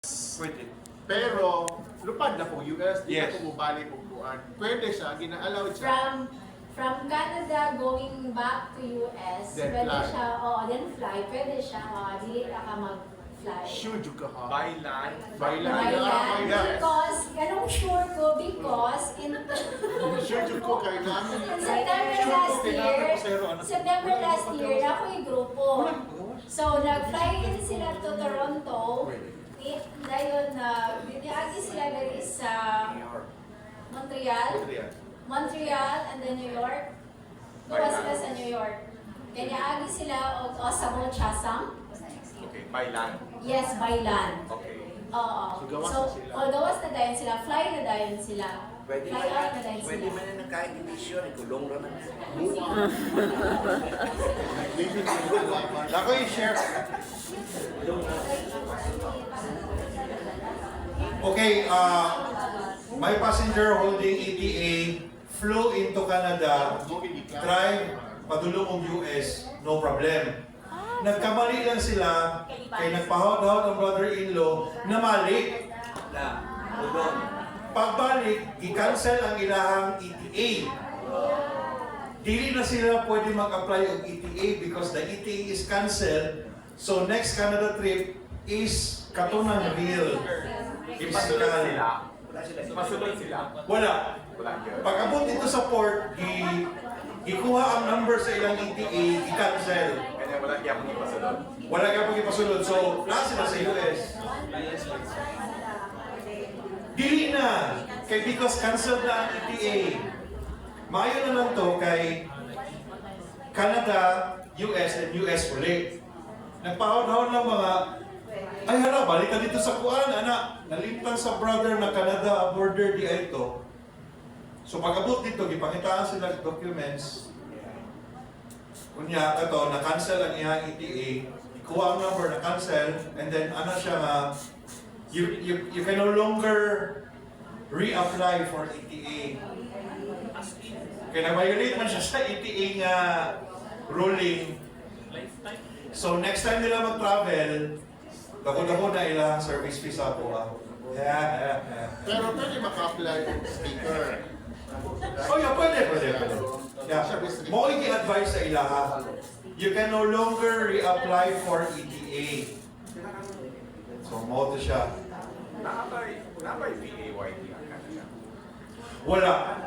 Pwede. Pero, lupad na po US, di Yes. na po mubalik po kuan. Pwede siya, gina-allow siya. From Canada going back to US, Then pwede fly. siya, then fly, pwede siya, dili ka mag-fly. Sure jud ka ha. By land. By land. Right, Yeah, yeah. because, ganun sure ko, because in Sure jud ko kay namin. September Sure ko last kay namin year, po zero ano. September last year, ako yung grupo. So, nag-fly in sila to Toronto. Dayon na, biniagi sila dali sa Montreal, and then New York. Tuwa sila sa New York. Kaya agi sila o sa Chasam. Okay, by land. Yes, by land. Okay. Oo. So, gawas So, na sila. gawas na dayon sila, fly na dayon sila. Pwede Fly out na dayon pwede sila. man na kahit edisyon, ikulong naman. Ako i-share. Okay, my passenger holding ETA flew into Canada, try padulong ang US, no problem. Nagkamali lang sila, kay nagpahawad-hawad ang brother-in-law, na mali. Na, ulong. Pagbalik, i-cancel ang ilahang ETA. Dili na sila pwede mag-apply ng ETA because the ETA is cancelled. So next Canada trip is katunang real. Ipasulod sila. Wala sila. Pasulod sila. Wala. Wala yun. Pag-abot dito sa port, ikuha ang number sa ilang ETA, i-cancel. Kanya wala kaya akong ipasulod. Wala ka pag ipasunod. So, nasa sila sa US. Dili na. Kay because cancelled na ang ETA. Maayo na lang to kay Canada, US, and US ulit. Nagpahon-hon lang mga, ay hala, balik ka dito sa kuan, anak. Nalimtan sa brother na Canada border di ay ito. So pag-abot dito, gipangitaan sila ng documents. Kunya, ito, na-cancel ang iyang ETA. Ikuha ang number, na-cancel, and then ano siya nga, you can no longer reapply for ETA. Kaya na-violate man siya sa ETA nga ruling. So next time nila mag-travel, dako-dako na ilang service fee sa ako. Yeah. Pero pwede maka-apply ng speaker. Oh yeah, pwede. Yeah. Mo i-advise sa ilaha. You can no longer reapply for ETA. So mo to siya. Nakabay PAYD ang Canada. Wala.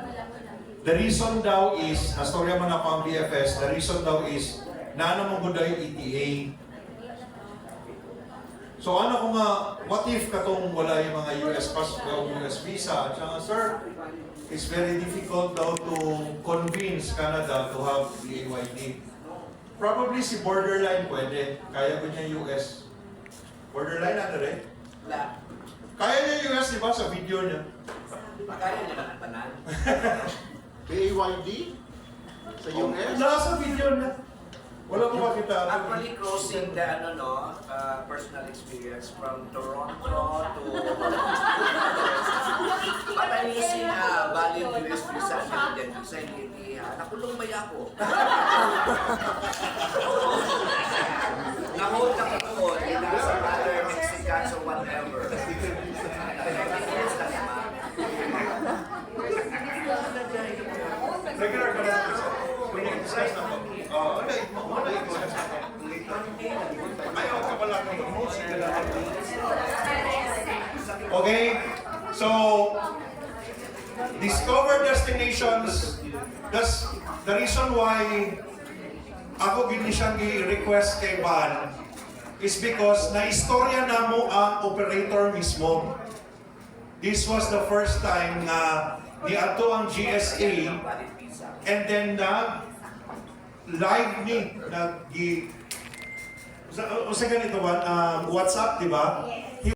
The reason daw is, nastorya man ako ang BFS, the reason daw is, naano mong guday ETA. So ano kung what if katong wala yung mga US passport, US visa? At saka, sir, it's very difficult daw to convince Canada to have PAYD. Probably si borderline pwede. Kaya ko niya US. Borderline ano rin? Wala. Kaya niya US, di ba, sa video niya? Makaya naman ang tanan. PAYD? Sa US? Nasa video niya. Wala ko makita. Actually, crossing the personal experience from Toronto to patanisin valid US visa and then visa hindi nakulong ba ako? Nahold na ko doon, sa other Mexicans or whatever. Nakikita lang naman. Regular ka na. Exercise na po. Ayaw ka pala ng Okay, so discover destinations. That's the reason why ako gini siyang i-request kay Van is because na-istorya na mo ang operator mismo. This was the first time na niadto ang GSA Valid visa. and then live ni nag sa ganito ba WhatsApp, di ba? Yes.